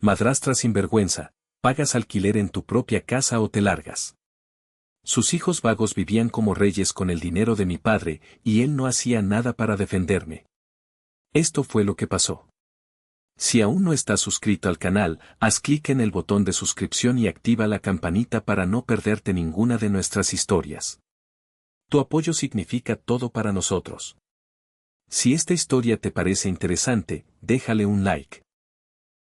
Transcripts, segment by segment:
Madrastra sinvergüenza, pagas alquiler en tu propia casa o te largas. Sus hijos vagos vivían como reyes con el dinero de mi padre, y él no hacía nada para defenderme. Esto fue lo que pasó. Si aún no estás suscrito al canal, haz clic en el botón de suscripción y activa la campanita para no perderte ninguna de nuestras historias. Tu apoyo significa todo para nosotros. Si esta historia te parece interesante, déjale un like.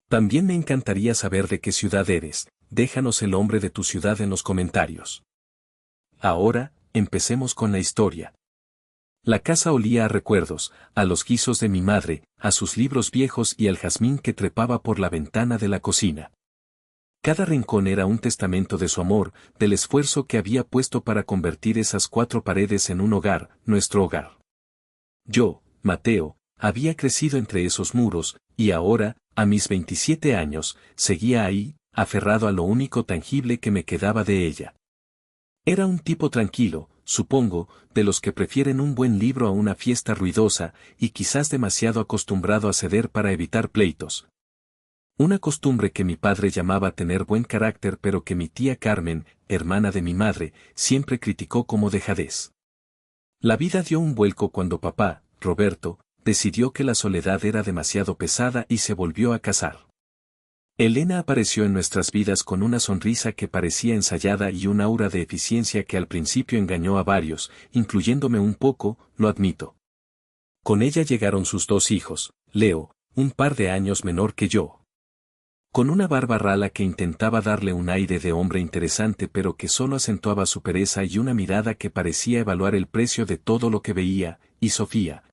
También me encantaría saber de qué ciudad eres, déjanos el nombre de tu ciudad en los comentarios. Ahora, empecemos con la historia. La casa olía a recuerdos, a los guisos de mi madre, a sus libros viejos y al jazmín que trepaba por la ventana de la cocina. Cada rincón era un testamento de su amor, del esfuerzo que había puesto para convertir esas 4 paredes en un hogar, nuestro hogar. Yo, Mateo, había crecido entre esos muros, y ahora, a mis 27 años, seguía ahí, aferrado a lo único tangible que me quedaba de ella. Era un tipo tranquilo, supongo, de los que prefieren un buen libro a una fiesta ruidosa, y quizás demasiado acostumbrado a ceder para evitar pleitos. Una costumbre que mi padre llamaba tener buen carácter pero que mi tía Carmen, hermana de mi madre, siempre criticó como dejadez. La vida dio un vuelco cuando papá, Roberto, decidió que la soledad era demasiado pesada y se volvió a casar. Elena apareció en nuestras vidas con una sonrisa que parecía ensayada y un aura de eficiencia que al principio engañó a varios, incluyéndome un poco, lo admito. Con ella llegaron sus 2 hijos, Leo, un par de años menor que yo. Con una barba rala que intentaba darle un aire de hombre interesante pero que solo acentuaba su pereza y una mirada que parecía evaluar el precio de todo lo que veía, y Sofía.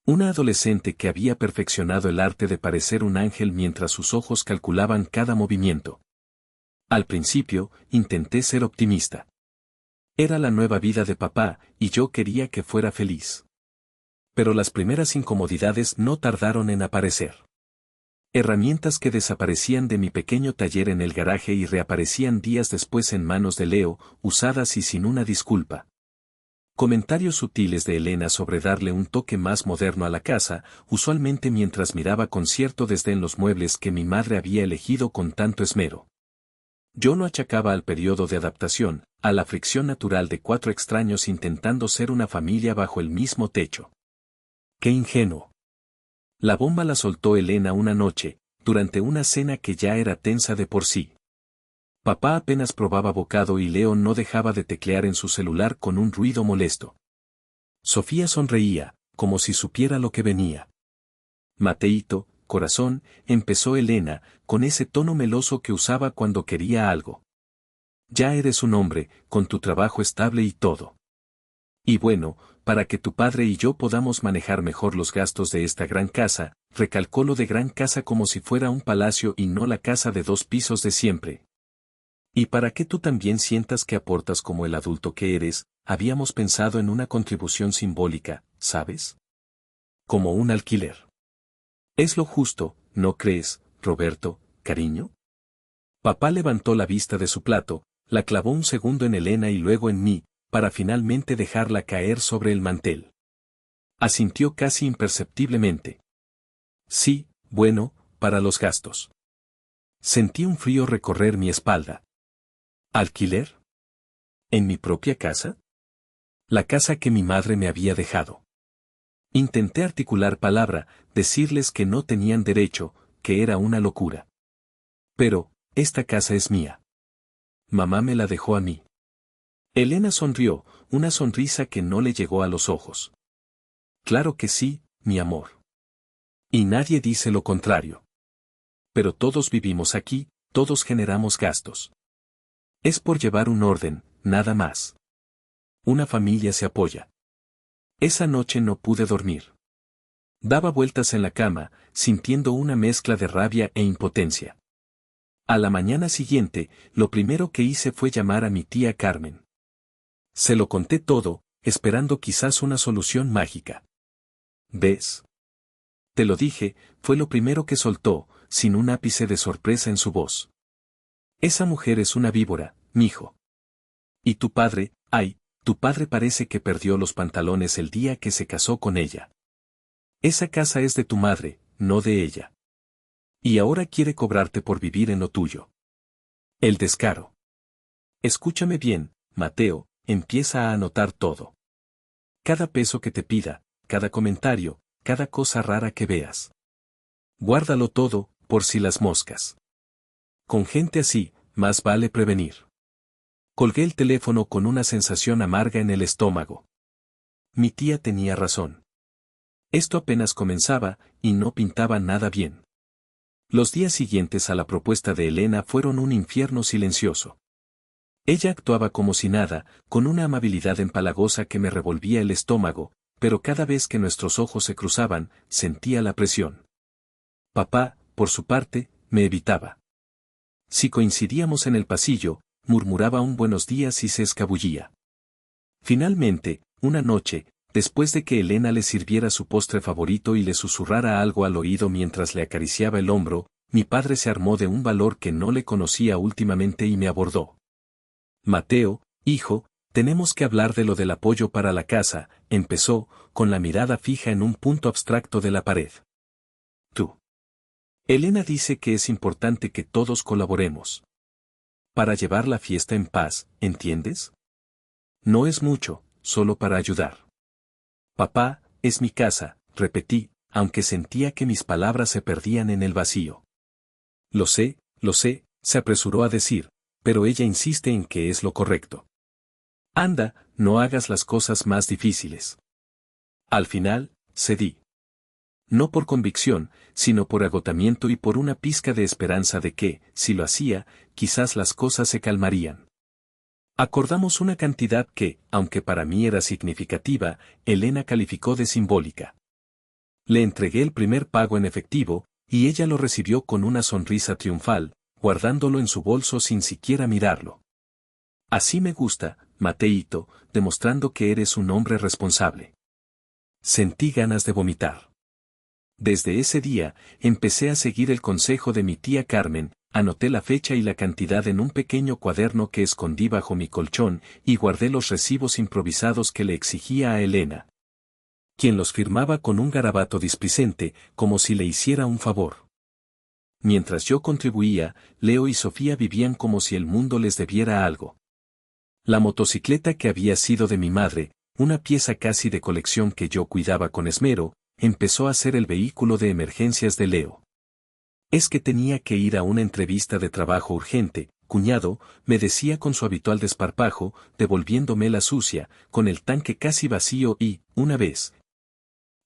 Una adolescente que había perfeccionado el arte de parecer un ángel mientras sus ojos calculaban cada movimiento. Al principio, intenté ser optimista. Era la nueva vida de papá, y yo quería que fuera feliz. Pero las primeras incomodidades no tardaron en aparecer. Herramientas que desaparecían de mi pequeño taller en el garaje y reaparecían días después en manos de Leo, usadas y sin una disculpa. Comentarios sutiles de Elena sobre darle un toque más moderno a la casa, usualmente mientras miraba con cierto desdén los muebles que mi madre había elegido con tanto esmero. Yo lo achacaba al periodo de adaptación, a la fricción natural de 4 extraños intentando ser una familia bajo el mismo techo. ¡Qué ingenuo! La bomba la soltó Elena una noche, durante una cena que ya era tensa de por sí. Papá apenas probaba bocado y Leo no dejaba de teclear en su celular con un ruido molesto. Sofía sonreía, como si supiera lo que venía. Mateíto, corazón, empezó Elena, con ese tono meloso que usaba cuando quería algo. Ya eres un hombre, con tu trabajo estable y todo. Y bueno, para que tu padre y yo podamos manejar mejor los gastos de esta gran casa, recalcó lo de gran casa como si fuera un palacio y no la casa de 2 pisos de siempre. Y para que tú también sientas que aportas como el adulto que eres, habíamos pensado en una contribución simbólica, ¿sabes? Como un alquiler. Es lo justo, ¿no crees, Roberto, cariño? Papá levantó la vista de su plato, la clavó un segundo en Elena y luego en mí, para finalmente dejarla caer sobre el mantel. Asintió casi imperceptiblemente. Sí, bueno, para los gastos. Sentí un frío recorrer mi espalda. ¿Alquiler? ¿En mi propia casa? La casa que mi madre me había dejado. Intenté articular palabra, decirles que no tenían derecho, que era una locura. Pero, esta casa es mía. Mamá me la dejó a mí. Elena sonrió, una sonrisa que no le llegó a los ojos. Claro que sí, mi amor. Y nadie dice lo contrario. Pero todos vivimos aquí, todos generamos gastos. Es por llevar un orden, nada más. Una familia se apoya. Esa noche no pude dormir. Daba vueltas en la cama, sintiendo una mezcla de rabia e impotencia. A la mañana siguiente, lo primero que hice fue llamar a mi tía Carmen. Se lo conté todo, esperando quizás una solución mágica. ¿Ves? Te lo dije, fue lo primero que soltó, sin un ápice de sorpresa en su voz. Esa mujer es una víbora, mijo. Y tu padre, ay, tu padre parece que perdió los pantalones el día que se casó con ella. Esa casa es de tu madre, no de ella. Y ahora quiere cobrarte por vivir en lo tuyo. El descaro. Escúchame bien, Mateo, empieza a anotar todo. Cada peso que te pida, cada comentario, cada cosa rara que veas. Guárdalo todo, por si las moscas. Con gente así, más vale prevenir. Colgué el teléfono con una sensación amarga en el estómago. Mi tía tenía razón. Esto apenas comenzaba, y no pintaba nada bien. Los días siguientes a la propuesta de Elena fueron un infierno silencioso. Ella actuaba como si nada, con una amabilidad empalagosa que me revolvía el estómago, pero cada vez que nuestros ojos se cruzaban, sentía la presión. Papá, por su parte, me evitaba. Si coincidíamos en el pasillo, murmuraba un buenos días y se escabullía. Finalmente, una noche, después de que Elena le sirviera su postre favorito y le susurrara algo al oído mientras le acariciaba el hombro, mi padre se armó de un valor que no le conocía últimamente y me abordó. Mateo, hijo, tenemos que hablar de lo del apoyo para la casa, empezó, con la mirada fija en un punto abstracto de la pared. Tú. Elena dice que es importante que todos colaboremos. Para llevar la fiesta en paz, ¿entiendes? No es mucho, solo para ayudar. Papá, es mi casa, repetí, aunque sentía que mis palabras se perdían en el vacío. Lo sé, se apresuró a decir, pero ella insiste en que es lo correcto. Anda, no hagas las cosas más difíciles. Al final, cedí. No por convicción, sino por agotamiento y por una pizca de esperanza de que, si lo hacía, quizás las cosas se calmarían. Acordamos una cantidad que, aunque para mí era significativa, Elena calificó de simbólica. Le entregué el primer pago en efectivo, y ella lo recibió con una sonrisa triunfal, guardándolo en su bolso sin siquiera mirarlo. Así me gusta, Mateíto, demostrando que eres un hombre responsable. Sentí ganas de vomitar. Desde ese día, empecé a seguir el consejo de mi tía Carmen, anoté la fecha y la cantidad en un pequeño cuaderno que escondí bajo mi colchón y guardé los recibos improvisados que le exigía a Elena, quien los firmaba con un garabato displicente, como si le hiciera un favor. Mientras yo contribuía, Leo y Sofía vivían como si el mundo les debiera algo. La motocicleta que había sido de mi madre, una pieza casi de colección que yo cuidaba con esmero, empezó a ser el vehículo de emergencias de Leo. Es que tenía que ir a una entrevista de trabajo urgente, cuñado, me decía con su habitual desparpajo, devolviéndome la sucia, con el tanque casi vacío y, una vez,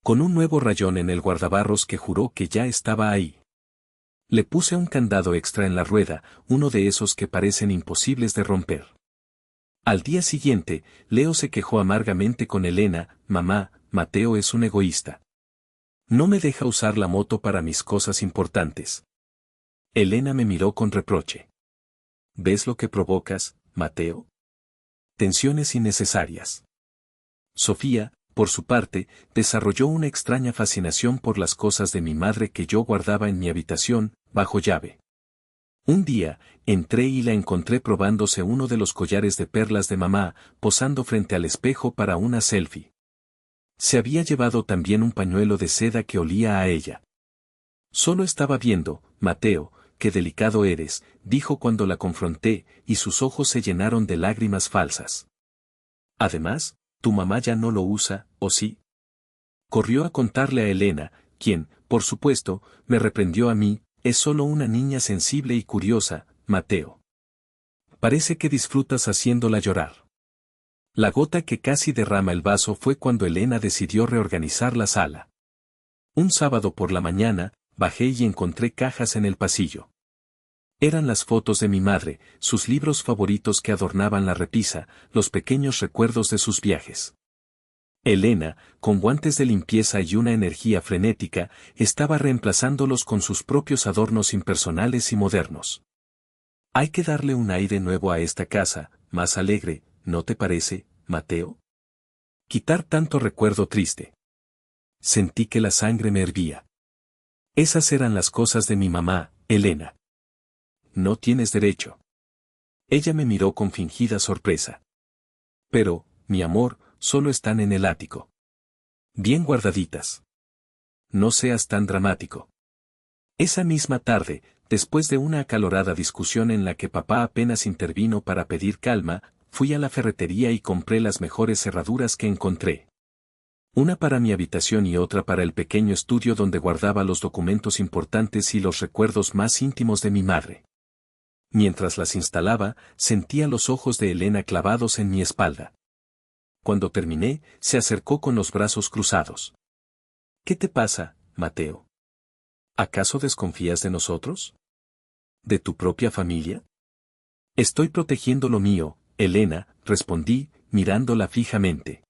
con un nuevo rayón en el guardabarros que juró que ya estaba ahí. Le puse un candado extra en la rueda, uno de esos que parecen imposibles de romper. Al día siguiente, Leo se quejó amargamente con Elena, mamá, Mateo es un egoísta. No me deja usar la moto para mis cosas importantes. Elena me miró con reproche. ¿Ves lo que provocas, Mateo? Tensiones innecesarias. Sofía, por su parte, desarrolló una extraña fascinación por las cosas de mi madre que yo guardaba en mi habitación, bajo llave. Un día, entré y la encontré probándose uno de los collares de perlas de mamá, posando frente al espejo para una selfie. Se había llevado también un pañuelo de seda que olía a ella. Solo estaba viendo, Mateo, qué delicado eres, dijo cuando la confronté, y sus ojos se llenaron de lágrimas falsas. Además, tu mamá ya no lo usa, ¿o sí? Corrió a contarle a Elena, quien, por supuesto, me reprendió a mí, es solo una niña sensible y curiosa, Mateo. Parece que disfrutas haciéndola llorar. La gota que casi derrama el vaso fue cuando Elena decidió reorganizar la sala. Un sábado por la mañana, bajé y encontré cajas en el pasillo. Eran las fotos de mi madre, sus libros favoritos que adornaban la repisa, los pequeños recuerdos de sus viajes. Elena, con guantes de limpieza y una energía frenética, estaba reemplazándolos con sus propios adornos impersonales y modernos. Hay que darle un aire nuevo a esta casa, más alegre, ¿no te parece, Mateo? Quitar tanto recuerdo triste. Sentí que la sangre me hervía. Esas eran las cosas de mi mamá, Elena. No tienes derecho. Ella me miró con fingida sorpresa. Pero, mi amor, solo están en el ático. Bien guardaditas. No seas tan dramático. Esa misma tarde, después de una acalorada discusión en la que papá apenas intervino para pedir calma, fui a la ferretería y compré las mejores cerraduras que encontré. Una para mi habitación y otra para el pequeño estudio donde guardaba los documentos importantes y los recuerdos más íntimos de mi madre. Mientras las instalaba, sentía los ojos de Elena clavados en mi espalda. Cuando terminé, se acercó con los brazos cruzados. ¿Qué te pasa, Mateo? ¿Acaso desconfías de nosotros? ¿De tu propia familia? Estoy protegiendo lo mío, Elena, respondí, mirándola fijamente.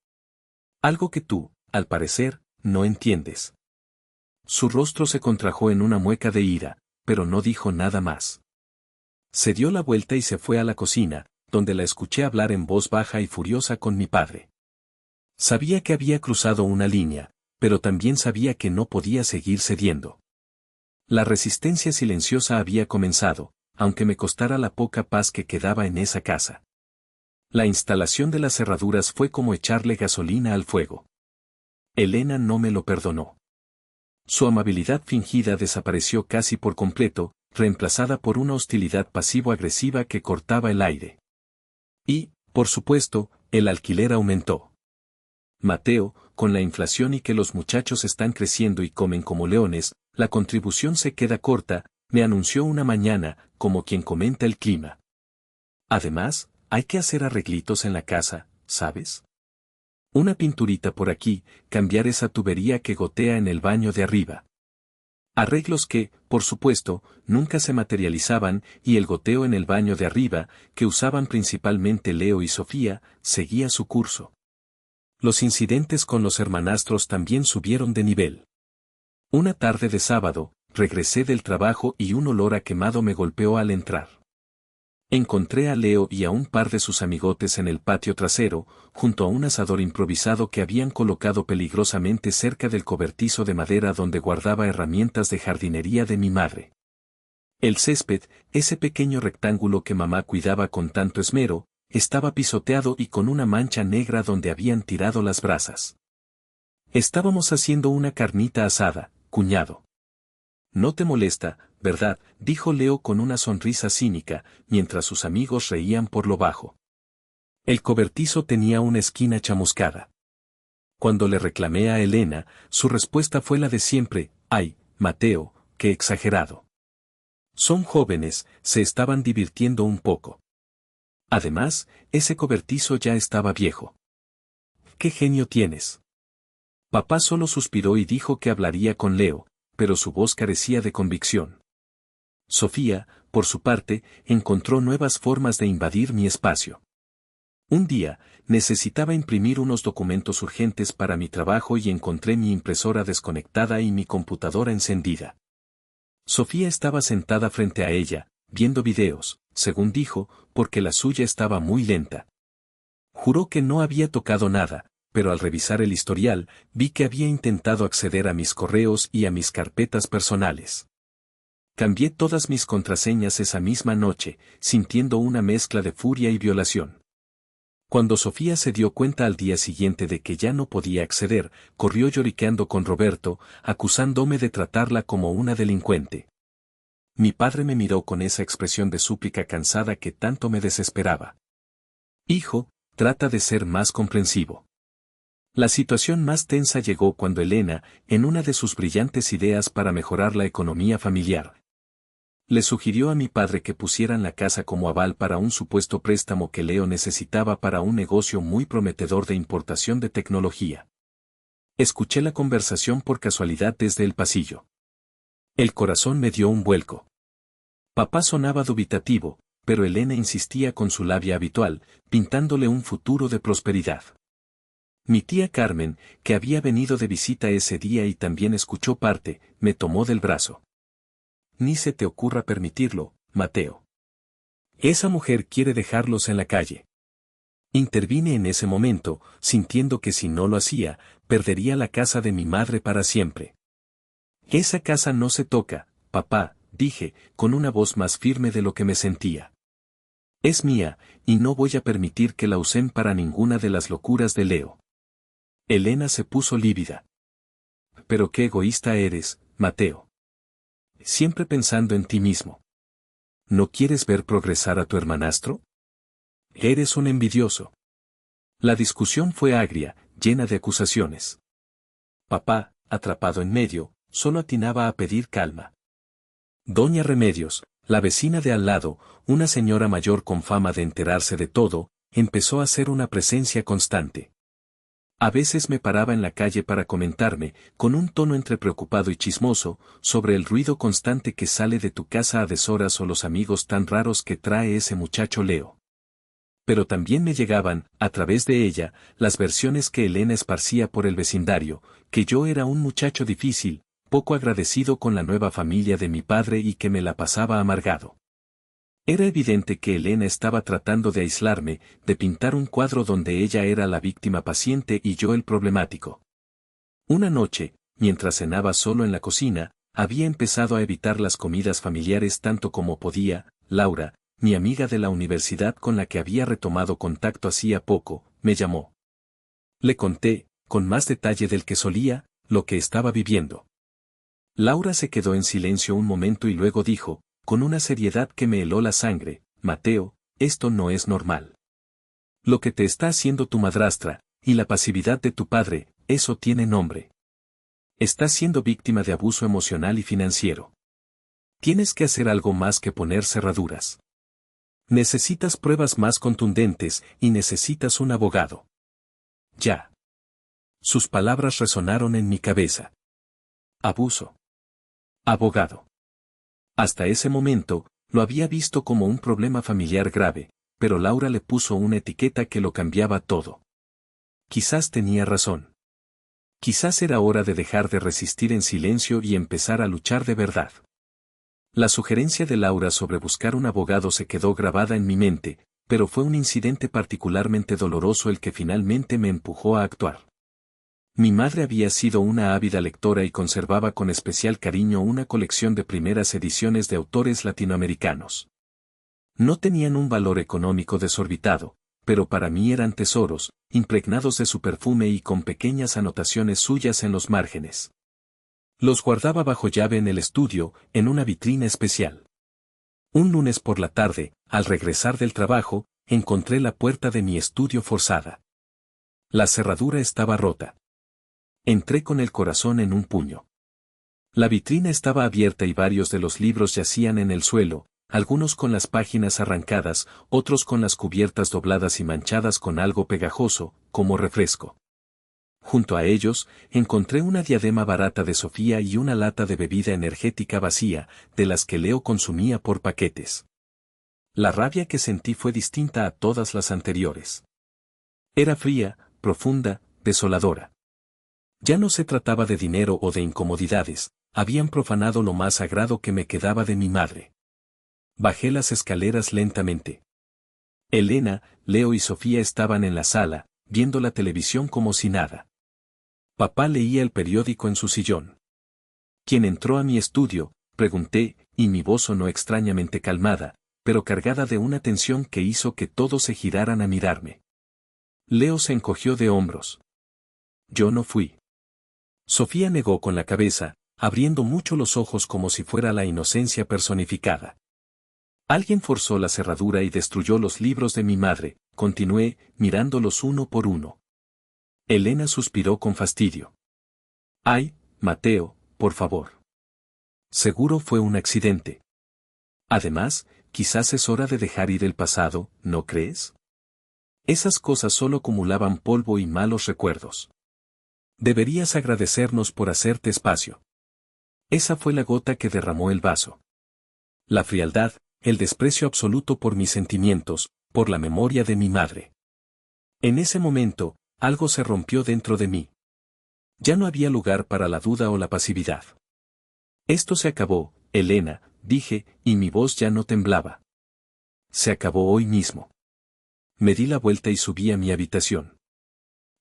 Algo que tú, al parecer, no entiendes. Su rostro se contrajo en una mueca de ira, pero no dijo nada más. Se dio la vuelta y se fue a la cocina, donde la escuché hablar en voz baja y furiosa con mi padre. Sabía que había cruzado una línea, pero también sabía que no podía seguir cediendo. La resistencia silenciosa había comenzado, aunque me costara la poca paz que quedaba en esa casa. La instalación de las cerraduras fue como echarle gasolina al fuego. Elena no me lo perdonó. Su amabilidad fingida desapareció casi por completo, reemplazada por una hostilidad pasivo-agresiva que cortaba el aire. Y, por supuesto, el alquiler aumentó. Mateo, con la inflación y que los muchachos están creciendo y comen como leones, la contribución se queda corta, me anunció una mañana, como quien comenta el clima. Además, hay que hacer arreglitos en la casa, ¿sabes? Una pinturita por aquí, cambiar esa tubería que gotea en el baño de arriba. Arreglos que, por supuesto, nunca se materializaban y el goteo en el baño de arriba, que usaban principalmente Leo y Sofía, seguía su curso. Los incidentes con los hermanastros también subieron de nivel. Una tarde de sábado, regresé del trabajo y un olor a quemado me golpeó al entrar. Encontré a Leo y a un par de sus amigotes en el patio trasero, junto a un asador improvisado que habían colocado peligrosamente cerca del cobertizo de madera donde guardaba herramientas de jardinería de mi madre. El césped, ese pequeño rectángulo que mamá cuidaba con tanto esmero, estaba pisoteado y con una mancha negra donde habían tirado las brasas. Estábamos haciendo una carnita asada, cuñado. No te molesta, ¿verdad?, dijo Leo con una sonrisa cínica, mientras sus amigos reían por lo bajo. El cobertizo tenía una esquina chamuscada. Cuando le reclamé a Elena, su respuesta fue la de siempre: «Ay, Mateo, qué exagerado. Son jóvenes, se estaban divirtiendo un poco. Además, ese cobertizo ya estaba viejo». «¿Qué genio tienes?» Papá solo suspiró y dijo que hablaría con Leo, pero su voz carecía de convicción. Sofía, por su parte, encontró nuevas formas de invadir mi espacio. Un día, necesitaba imprimir unos documentos urgentes para mi trabajo y encontré mi impresora desconectada y mi computadora encendida. Sofía estaba sentada frente a ella, viendo videos, según dijo, porque la suya estaba muy lenta. Juró que no había tocado nada, pero al revisar el historial, vi que había intentado acceder a mis correos y a mis carpetas personales. Cambié todas mis contraseñas esa misma noche, sintiendo una mezcla de furia y violación. Cuando Sofía se dio cuenta al día siguiente de que ya no podía acceder, corrió lloriqueando con Roberto, acusándome de tratarla como una delincuente. Mi padre me miró con esa expresión de súplica cansada que tanto me desesperaba. «Hijo, trata de ser más comprensivo». La situación más tensa llegó cuando Elena, en una de sus brillantes ideas para mejorar la economía familiar, le sugirió a mi padre que pusieran la casa como aval para un supuesto préstamo que Leo necesitaba para un negocio muy prometedor de importación de tecnología. Escuché la conversación por casualidad desde el pasillo. El corazón me dio un vuelco. Papá sonaba dubitativo, pero Elena insistía con su labia habitual, pintándole un futuro de prosperidad. Mi tía Carmen, que había venido de visita ese día y también escuchó parte, me tomó del brazo. «Ni se te ocurra permitirlo, Mateo. Esa mujer quiere dejarlos en la calle». Intervine en ese momento, sintiendo que si no lo hacía, perdería la casa de mi madre para siempre. «Esa casa no se toca, papá», dije, con una voz más firme de lo que me sentía. «Es mía, y no voy a permitir que la usen para ninguna de las locuras de Leo». Elena se puso lívida. «Pero qué egoísta eres, Mateo. siempre pensando en ti mismo. ¿No quieres ver progresar a tu hermanastro? Eres un envidioso. La discusión fue agria, llena de acusaciones. Papá, atrapado en medio, solo atinaba a pedir calma. Doña Remedios, la vecina de al lado, una señora mayor con fama de enterarse de todo, empezó a ser una presencia constante. A veces me paraba en la calle para comentarme, con un tono entre preocupado y chismoso, sobre el ruido constante que sale de tu casa a deshoras o los amigos tan raros que trae ese muchacho Leo. Pero también me llegaban, a través de ella, las versiones que Elena esparcía por el vecindario, que yo era un muchacho difícil, poco agradecido con la nueva familia de mi padre y que me la pasaba amargado. Era evidente que Elena estaba tratando de aislarme, de pintar un cuadro donde ella era la víctima paciente y yo el problemático. Una noche, mientras cenaba solo en la cocina, había empezado a evitar las comidas familiares tanto como podía. Laura, mi amiga de la universidad con la que había retomado contacto hacía poco, me llamó. Le conté, con más detalle del que solía, lo que estaba viviendo. Laura se quedó en silencio un momento y luego dijo, con una seriedad que me heló la sangre: Mateo, esto no es normal. Lo que te está haciendo tu madrastra, y la pasividad de tu padre, eso tiene nombre. Estás siendo víctima de abuso emocional y financiero. Tienes que hacer algo más que poner cerraduras. Necesitas pruebas más contundentes y necesitas un abogado. Ya. Sus palabras resonaron en mi cabeza. Abuso. Abogado. Hasta ese momento, lo había visto como un problema familiar grave, pero Laura le puso una etiqueta que lo cambiaba todo. Quizás tenía razón. Quizás era hora de dejar de resistir en silencio y empezar a luchar de verdad. La sugerencia de Laura sobre buscar un abogado se quedó grabada en mi mente, pero fue un incidente particularmente doloroso el que finalmente me empujó a actuar. Mi madre había sido una ávida lectora y conservaba con especial cariño una colección de primeras ediciones de autores latinoamericanos. No tenían un valor económico desorbitado, pero para mí eran tesoros, impregnados de su perfume y con pequeñas anotaciones suyas en los márgenes. Los guardaba bajo llave en el estudio, en una vitrina especial. Un lunes por la tarde, al regresar del trabajo, encontré la puerta de mi estudio forzada. La cerradura estaba rota. Entré con el corazón en un puño. La vitrina estaba abierta y varios de los libros yacían en el suelo, algunos con las páginas arrancadas, otros con las cubiertas dobladas y manchadas con algo pegajoso, como refresco. Junto a ellos, encontré una diadema barata de Sofía y una lata de bebida energética vacía, de las que Leo consumía por paquetes. La rabia que sentí fue distinta a todas las anteriores. Era fría, profunda, desoladora. Ya no se trataba de dinero o de incomodidades, habían profanado lo más sagrado que me quedaba de mi madre. Bajé las escaleras lentamente. Elena, Leo y Sofía estaban en la sala, viendo la televisión como si nada. Papá leía el periódico en su sillón. ¿Quién entró a mi estudio?, pregunté, y mi voz sonó extrañamente calmada, pero cargada de una tensión que hizo que todos se giraran a mirarme. Leo se encogió de hombros. Yo no fui. Sofía negó con la cabeza, abriendo mucho los ojos como si fuera la inocencia personificada. Alguien forzó la cerradura y destruyó los libros de mi madre, continué, mirándolos uno por uno. Elena suspiró con fastidio. Ay, Mateo, por favor. Seguro fue un accidente. Además, quizás es hora de dejar ir el pasado, ¿no crees? Esas cosas solo acumulaban polvo y malos recuerdos. Deberías agradecernos por hacerte espacio. Esa fue la gota que derramó el vaso. La frialdad, el desprecio absoluto por mis sentimientos, por la memoria de mi madre. En ese momento, algo se rompió dentro de mí. Ya no había lugar para la duda o la pasividad. Esto se acabó, Elena, dije, y mi voz ya no temblaba. Se acabó hoy mismo. Me di la vuelta y subí a mi habitación.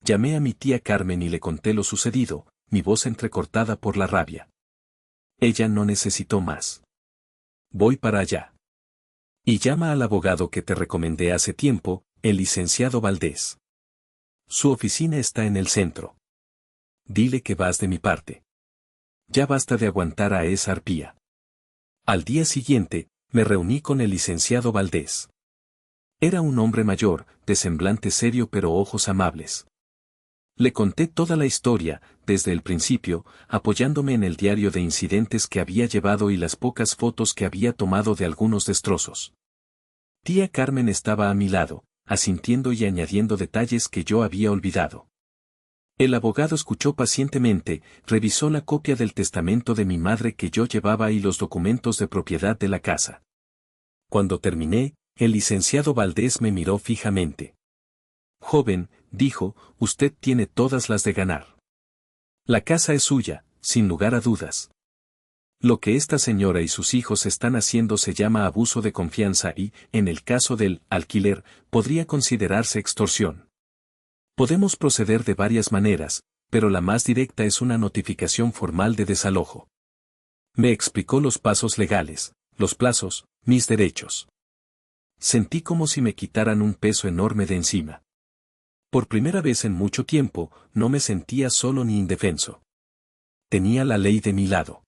Llamé a mi tía Carmen y le conté lo sucedido, mi voz entrecortada por la rabia. Ella no necesitó más. Voy para allá. Y llama al abogado que te recomendé hace tiempo, el licenciado Valdés. Su oficina está en el centro. Dile que vas de mi parte. Ya basta de aguantar a esa arpía. Al día siguiente, me reuní con el licenciado Valdés. Era un hombre mayor, de semblante serio pero ojos amables. Le conté toda la historia, desde el principio, apoyándome en el diario de incidentes que había llevado y las pocas fotos que había tomado de algunos destrozos. Tía Carmen estaba a mi lado, asintiendo y añadiendo detalles que yo había olvidado. El abogado escuchó pacientemente, revisó la copia del testamento de mi madre que yo llevaba y los documentos de propiedad de la casa. Cuando terminé, el licenciado Valdés me miró fijamente. Joven, dijo, usted tiene todas las de ganar. La casa es suya, sin lugar a dudas. Lo que esta señora y sus hijos están haciendo se llama abuso de confianza y, en el caso del alquiler, podría considerarse extorsión. Podemos proceder de varias maneras, pero la más directa es una notificación formal de desalojo. Me explicó los pasos legales, los plazos, mis derechos. Sentí como si me quitaran un peso enorme de encima. Por primera vez en mucho tiempo, no me sentía solo ni indefenso. Tenía la ley de mi lado.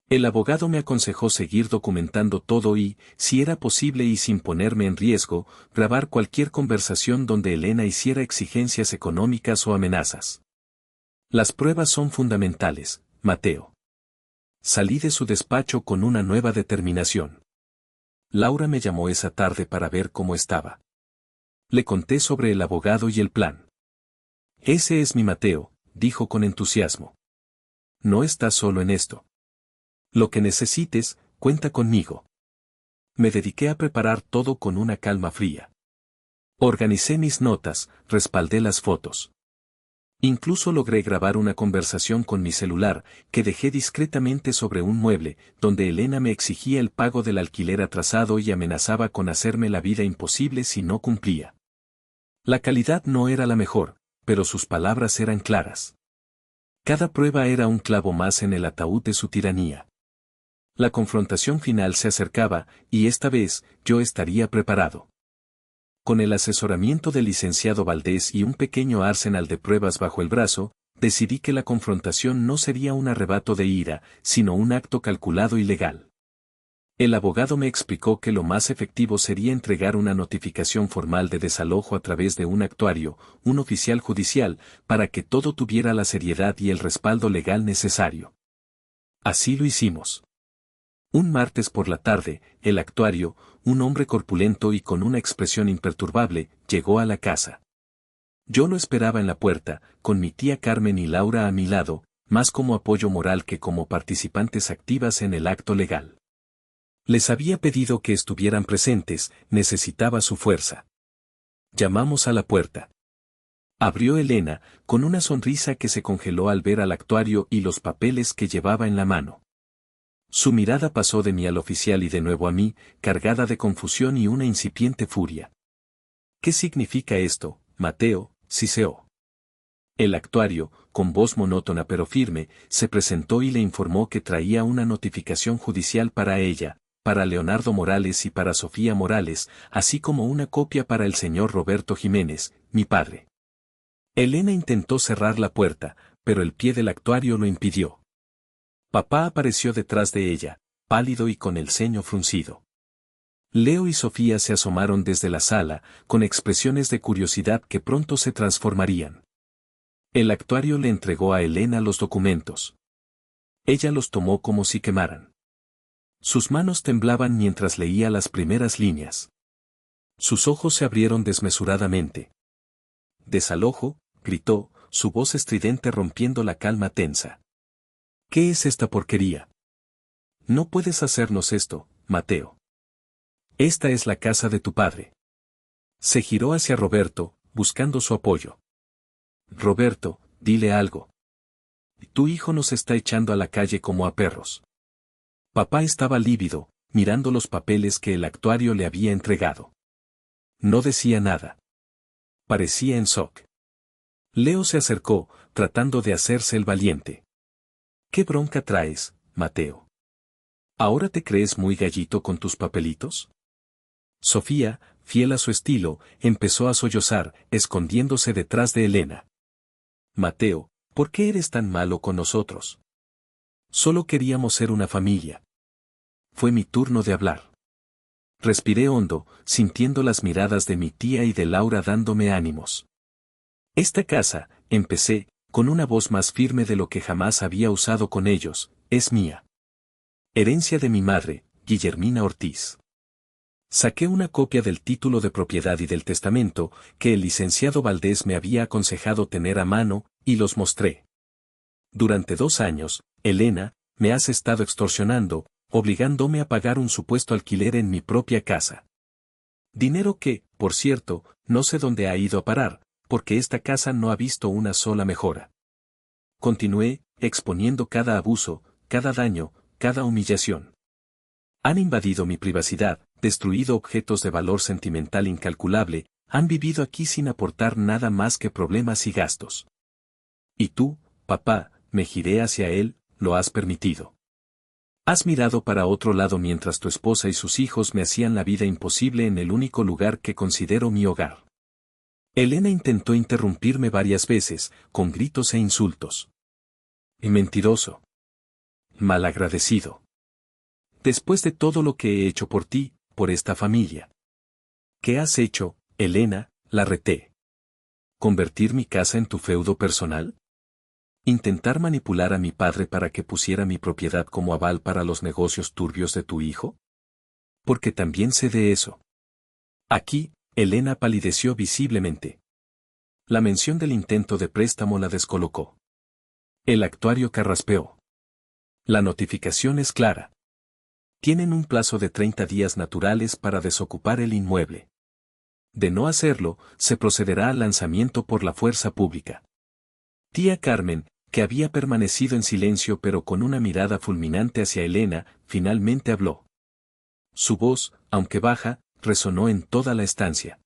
El abogado me aconsejó seguir documentando todo y, si era posible y sin ponerme en riesgo, grabar cualquier conversación donde Elena hiciera exigencias económicas o amenazas. Las pruebas son fundamentales, Mateo. Salí de su despacho con una nueva determinación. Laura me llamó esa tarde para ver cómo estaba. Le conté sobre el abogado y el plan. Ese es mi Mateo, dijo con entusiasmo. No estás solo en esto. Lo que necesites, cuenta conmigo. Me dediqué a preparar todo con una calma fría. Organicé mis notas, respaldé las fotos. Incluso logré grabar una conversación con mi celular, que dejé discretamente sobre un mueble, donde Elena me exigía el pago del alquiler atrasado y amenazaba con hacerme la vida imposible si no cumplía. La calidad no era la mejor, pero sus palabras eran claras. Cada prueba era un clavo más en el ataúd de su tiranía. La confrontación final se acercaba, y esta vez, yo estaría preparado. Con el asesoramiento del licenciado Valdés y un pequeño arsenal de pruebas bajo el brazo, decidí que la confrontación no sería un arrebato de ira, sino un acto calculado y legal. El abogado me explicó que lo más efectivo sería entregar una notificación formal de desalojo a través de un actuario, un oficial judicial, para que todo tuviera la seriedad y el respaldo legal necesario. Así lo hicimos. Un martes por la tarde, el actuario, un hombre corpulento y con una expresión imperturbable, llegó a la casa. Yo lo esperaba en la puerta, con mi tía Carmen y Laura a mi lado, más como apoyo moral que como participantes activas en el acto legal. Les había pedido que estuvieran presentes, necesitaba su fuerza. Llamamos a la puerta. Abrió Elena, con una sonrisa que se congeló al ver al actuario y los papeles que llevaba en la mano. Su mirada pasó de mí al oficial y de nuevo a mí, cargada de confusión y una incipiente furia. ¿Qué significa esto, Mateo? Siseó. El actuario, con voz monótona pero firme, se presentó y le informó que traía una notificación judicial para ella, para Leonardo Morales y para Sofía Morales, así como una copia para el señor Roberto Jiménez, mi padre. Elena intentó cerrar la puerta, pero el pie del actuario lo impidió. Papá apareció detrás de ella, pálido y con el ceño fruncido. Leo y Sofía se asomaron desde la sala, con expresiones de curiosidad que pronto se transformarían. El actuario le entregó a Elena los documentos. Ella los tomó como si quemaran. Sus manos temblaban mientras leía las primeras líneas. Sus ojos se abrieron desmesuradamente. «Desalojo», gritó, su voz estridente rompiendo la calma tensa. «¿Qué es esta porquería? No puedes hacernos esto, Mateo. Esta es la casa de tu padre». Se giró hacia Roberto, buscando su apoyo. «Roberto, dile algo. Tu hijo nos está echando a la calle como a perros». Papá estaba lívido, mirando los papeles que el actuario le había entregado. No decía nada. Parecía en shock. Leo se acercó, tratando de hacerse el valiente. «¿Qué bronca traes, Mateo? ¿Ahora te crees muy gallito con tus papelitos?» Sofía, fiel a su estilo, empezó a sollozar, escondiéndose detrás de Elena. «Mateo, ¿por qué eres tan malo con nosotros? Solo queríamos ser una familia». fue mi turno de hablar. Respiré hondo, sintiendo las miradas de mi tía y de Laura dándome ánimos. Esta casa, empecé, con una voz más firme de lo que jamás había usado con ellos, es mía. Herencia de mi madre, Guillermina Ortiz. Saqué una copia del título de propiedad y del testamento, que el licenciado Valdés me había aconsejado tener a mano, y los mostré. Durante 2 años, Elena, me has estado extorsionando, obligándome a pagar un supuesto alquiler en mi propia casa. Dinero que, por cierto, no sé dónde ha ido a parar, porque esta casa no ha visto una sola mejora. Continué, exponiendo cada abuso, cada daño, cada humillación. Han invadido mi privacidad, destruido objetos de valor sentimental incalculable, han vivido aquí sin aportar nada más que problemas y gastos. Y tú, papá, me giré hacia él, lo has permitido. Has mirado para otro lado mientras tu esposa y sus hijos me hacían la vida imposible en el único lugar que considero mi hogar. Elena intentó interrumpirme varias veces, con gritos e insultos. Y mentiroso. Malagradecido. Después de todo lo que he hecho por ti, por esta familia. ¿Qué has hecho, Elena?, la reté. ¿Convertir mi casa en tu feudo personal? ¿Intentar manipular a mi padre para que pusiera mi propiedad como aval para los negocios turbios de tu hijo? Porque también sé de eso. Aquí, Elena palideció visiblemente. La mención del intento de préstamo la descolocó. El actuario carraspeó. La notificación es clara. Tienen un plazo de 30 días naturales para desocupar el inmueble. De no hacerlo, se procederá al lanzamiento por la fuerza pública. Tía Carmen, que había permanecido en silencio pero con una mirada fulminante hacia Elena, finalmente habló. Su voz, aunque baja, resonó en toda la estancia.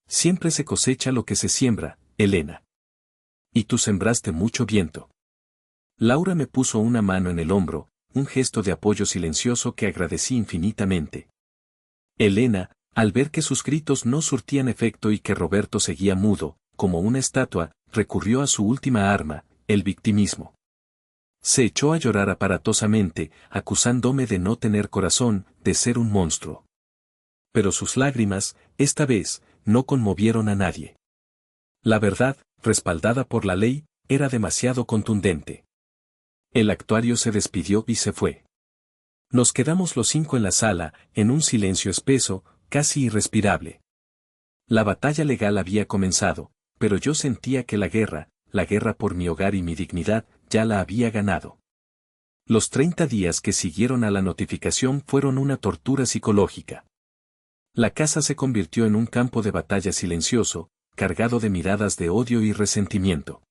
Siempre se cosecha lo que se siembra, Elena. Y tú sembraste mucho viento. Laura me puso una mano en el hombro, un gesto de apoyo silencioso que agradecí infinitamente. Elena, al ver que sus gritos no surtían efecto y que Roberto seguía mudo, como una estatua, recurrió a su última arma, el victimismo. Se echó a llorar aparatosamente, acusándome de no tener corazón, de ser un monstruo. Pero sus lágrimas, esta vez, no conmovieron a nadie. La verdad, respaldada por la ley, era demasiado contundente. El actuario se despidió y se fue. Nos quedamos los 5 en la sala, en un silencio espeso, casi irrespirable. La batalla legal había comenzado, pero yo sentía que la guerra por mi hogar y mi dignidad, ya la había ganado. Los 30 días que siguieron a la notificación fueron una tortura psicológica. La casa se convirtió en un campo de batalla silencioso, cargado de miradas de odio y resentimiento.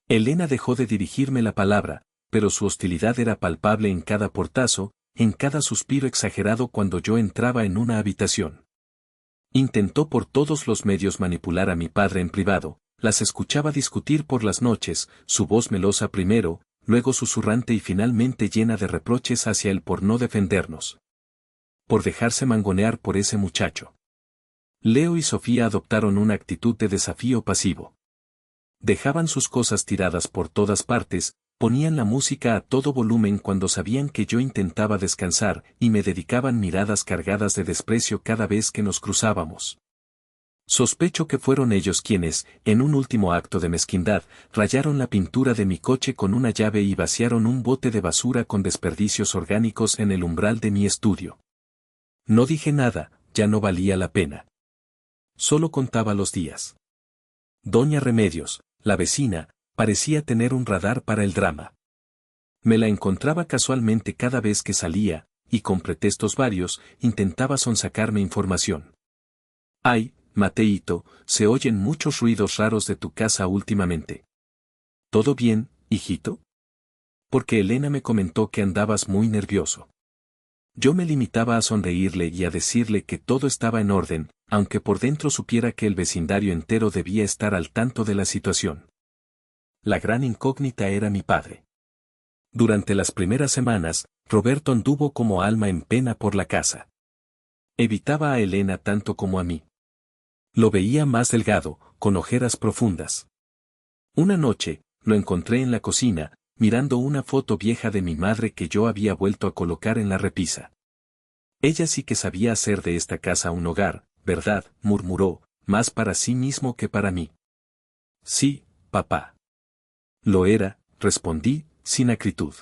Elena dejó de dirigirme la palabra, pero su hostilidad era palpable en cada portazo, en cada suspiro exagerado cuando yo entraba en una habitación. Intentó por todos los medios manipular a mi padre en privado, las escuchaba discutir por las noches, su voz melosa primero, luego susurrante y finalmente llena de reproches hacia él por no defendernos. Por dejarse mangonear por ese muchacho. Leo y Sofía adoptaron una actitud de desafío pasivo. Dejaban sus cosas tiradas por todas partes, ponían la música a todo volumen cuando sabían que yo intentaba descansar y me dedicaban miradas cargadas de desprecio cada vez que nos cruzábamos. Sospecho que fueron ellos quienes, en un último acto de mezquindad, rayaron la pintura de mi coche con una llave y vaciaron un bote de basura con desperdicios orgánicos en el umbral de mi estudio. No dije nada, ya no valía la pena. Solo contaba los días. Doña Remedios, la vecina, parecía tener un radar para el drama. Me la encontraba casualmente cada vez que salía, y con pretextos varios, intentaba sonsacarme información. Ay, Mateíto, se oyen muchos ruidos raros de tu casa últimamente. ¿Todo bien, hijito? Porque Elena me comentó que andabas muy nervioso. Yo me limitaba a sonreírle y a decirle que todo estaba en orden, aunque por dentro supiera que el vecindario entero debía estar al tanto de la situación. La gran incógnita era mi padre. Durante las primeras semanas, Roberto anduvo como alma en pena por la casa. Evitaba a Elena tanto como a mí. Lo veía más delgado, con ojeras profundas. Una noche, lo encontré en la cocina, mirando una foto vieja de mi madre que yo había vuelto a colocar en la repisa. Ella sí que sabía hacer de esta casa un hogar, ¿verdad?, murmuró, más para sí mismo que para mí. Sí, papá. Lo era, respondí, sin acritud.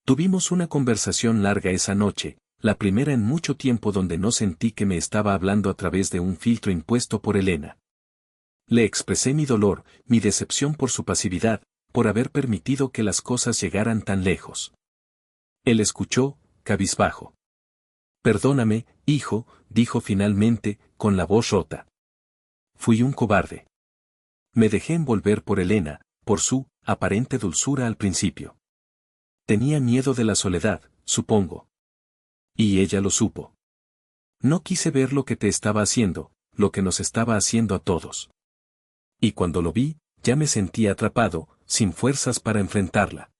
Tuvimos una conversación larga esa noche, la primera en mucho tiempo donde no sentí que me estaba hablando a través de un filtro impuesto por Elena. Le expresé mi dolor, mi decepción por su pasividad, por haber permitido que las cosas llegaran tan lejos. Él escuchó, cabizbajo. Perdóname, hijo, dijo finalmente, con la voz rota. Fui un cobarde. Me dejé envolver por Elena, por su aparente dulzura al principio. Tenía miedo de la soledad, supongo. Y ella lo supo. No quise ver lo que te estaba haciendo, lo que nos estaba haciendo a todos. Y cuando lo vi, ya me sentí atrapado, sin fuerzas para enfrentarla.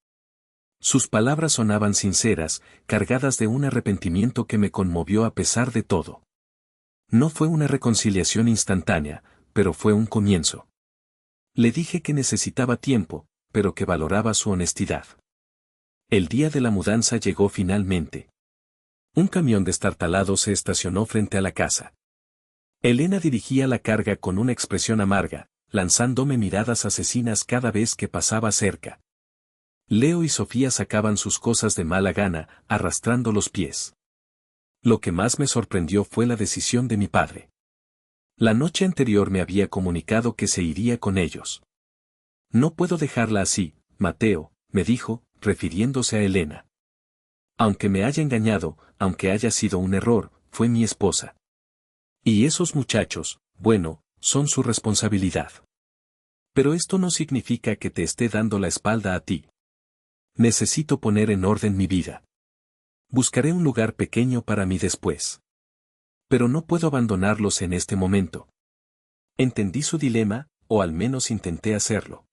Sus palabras sonaban sinceras, cargadas de un arrepentimiento que me conmovió a pesar de todo. No fue una reconciliación instantánea, pero fue un comienzo. Le dije que necesitaba tiempo, pero que valoraba su honestidad. El día de la mudanza llegó finalmente. Un camión destartalado se estacionó frente a la casa. Elena dirigía la carga con una expresión amarga, lanzándome miradas asesinas cada vez que pasaba cerca. Leo y Sofía sacaban sus cosas de mala gana, arrastrando los pies. Lo que más me sorprendió fue la decisión de mi padre. La noche anterior me había comunicado que se iría con ellos. No puedo dejarla así, Mateo, me dijo, refiriéndose a Elena. Aunque me haya engañado, aunque haya sido un error, fue mi esposa. Y esos muchachos, bueno, son su responsabilidad. Pero esto no significa que te esté dando la espalda a ti. Necesito poner en orden mi vida. Buscaré un lugar pequeño para mí después. Pero no puedo abandonarlos en este momento. Entendí su dilema, o al menos intenté hacerlo.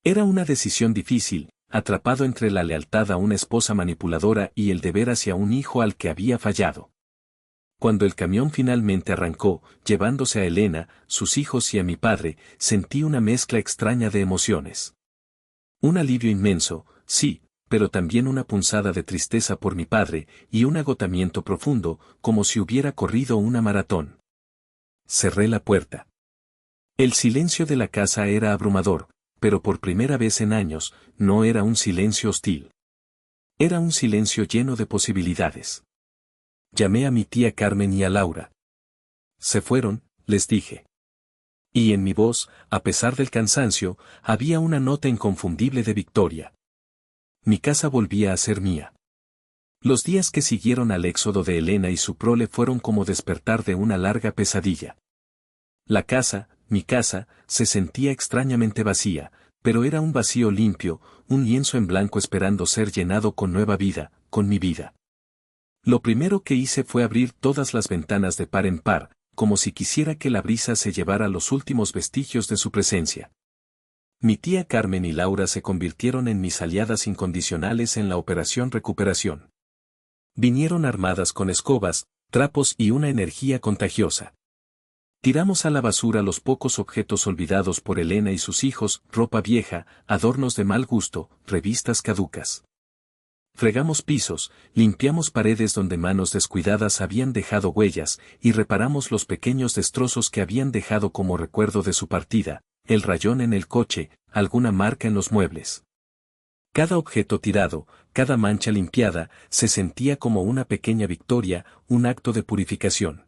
Era una decisión difícil, atrapado entre la lealtad a una esposa manipuladora y el deber hacia un hijo al que había fallado. Cuando el camión finalmente arrancó, llevándose a Elena, sus hijos y a mi padre, sentí una mezcla extraña de emociones. Un alivio inmenso, sí, pero también una punzada de tristeza por mi padre, y un agotamiento profundo, como si hubiera corrido una maratón. Cerré la puerta. El silencio de la casa era abrumador, pero por primera vez en años, no era un silencio hostil. Era un silencio lleno de posibilidades. Llamé a mi tía Carmen y a Laura. Se fueron, les dije. Y en mi voz, a pesar del cansancio, había una nota inconfundible de victoria. Mi casa volvía a ser mía. Los días que siguieron al éxodo de Elena y su prole fueron como despertar de una larga pesadilla. La casa, mi casa, se sentía extrañamente vacía, pero era un vacío limpio, un lienzo en blanco esperando ser llenado con nueva vida, con mi vida. Lo primero que hice fue abrir todas las ventanas de par en par, como si quisiera que la brisa se llevara los últimos vestigios de su presencia. Mi tía Carmen y Laura se convirtieron en mis aliadas incondicionales en la operación recuperación. Vinieron armadas con escobas, trapos y una energía contagiosa. Tiramos a la basura los pocos objetos olvidados por Elena y sus hijos, ropa vieja, adornos de mal gusto, revistas caducas. Fregamos pisos, limpiamos paredes donde manos descuidadas habían dejado huellas, y reparamos los pequeños destrozos que habían dejado como recuerdo de su partida, el rayón en el coche, alguna marca en los muebles. Cada objeto tirado, cada mancha limpiada, se sentía como una pequeña victoria, un acto de purificación.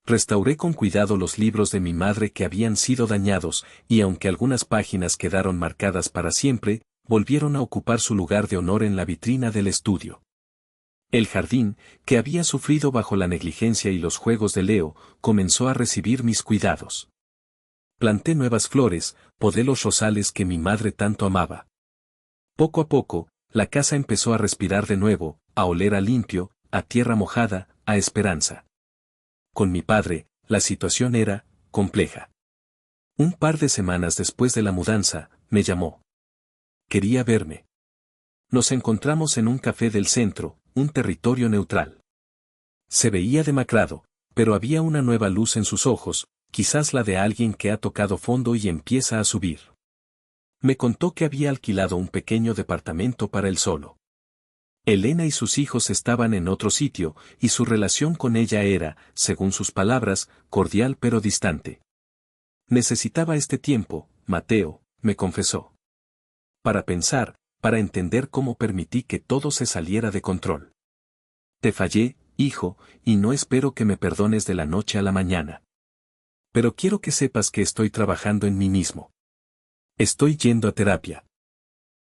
Restauré con cuidado los libros de mi madre que habían sido dañados, y aunque algunas páginas quedaron marcadas para siempre, volvieron a ocupar su lugar de honor en la vitrina del estudio. El jardín, que había sufrido bajo la negligencia y los juegos de Leo, comenzó a recibir mis cuidados. Planté nuevas flores, podé los rosales que mi madre tanto amaba. Poco a poco, la casa empezó a respirar de nuevo, a oler a limpio, a tierra mojada, a esperanza. Con mi padre, la situación era compleja. Un par de semanas después de la mudanza, me llamó. Quería verme. Nos encontramos en un café del centro, un territorio neutral. Se veía demacrado, pero había una nueva luz en sus ojos, quizás la de alguien que ha tocado fondo y empieza a subir. Me contó que había alquilado un pequeño departamento para él solo. Elena y sus hijos estaban en otro sitio, y su relación con ella era, según sus palabras, cordial pero distante. Necesitaba este tiempo, Mateo, me confesó. Para pensar, para entender cómo permití que todo se saliera de control. Te fallé, hijo, y no espero que me perdones de la noche a la mañana. Pero quiero que sepas que estoy trabajando en mí mismo. Estoy yendo a terapia.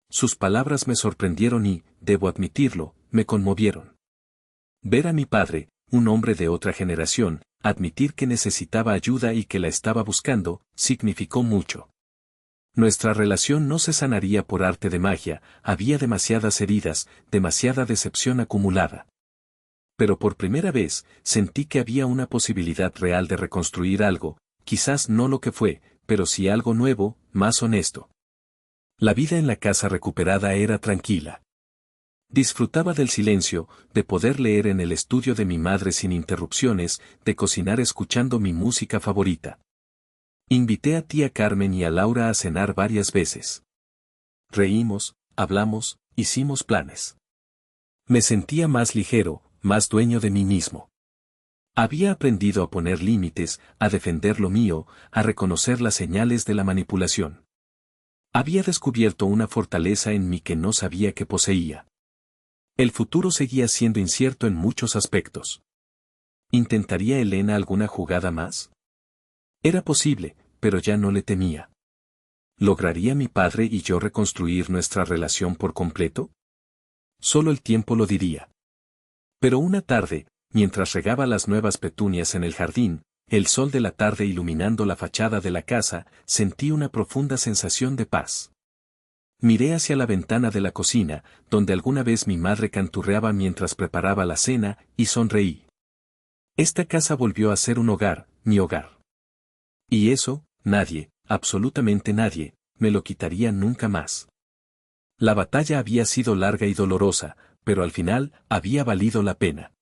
Sus palabras me sorprendieron y, debo admitirlo, me conmovieron. Ver a mi padre, un hombre de otra generación, admitir que necesitaba ayuda y que la estaba buscando, significó mucho. Nuestra relación no se sanaría por arte de magia, había demasiadas heridas, demasiada decepción acumulada. Pero por primera vez, sentí que había una posibilidad real de reconstruir algo, quizás no lo que fue, pero sí algo nuevo, más honesto. La vida en la casa recuperada era tranquila. Disfrutaba del silencio, de poder leer en el estudio de mi madre sin interrupciones, de cocinar escuchando mi música favorita. Invité a tía Carmen y a Laura a cenar varias veces. Reímos, hablamos, hicimos planes. Me sentía más ligero, más dueño de mí mismo. Había aprendido a poner límites, a defender lo mío, a reconocer las señales de la manipulación. Había descubierto una fortaleza en mí que no sabía que poseía. El futuro seguía siendo incierto en muchos aspectos. ¿Intentaría Elena alguna jugada más? Era posible, pero ya no le temía. ¿Lograría mi padre y yo reconstruir nuestra relación por completo? Solo el tiempo lo diría. Pero una tarde, mientras regaba las nuevas petunias en el jardín, el sol de la tarde iluminando la fachada de la casa, sentí una profunda sensación de paz. Miré hacia la ventana de la cocina, donde alguna vez mi madre canturreaba mientras preparaba la cena, y sonreí. Esta casa volvió a ser un hogar, mi hogar. Y eso, nadie, absolutamente nadie, me lo quitaría nunca más. La batalla había sido larga y dolorosa, pero al final, había valido la pena.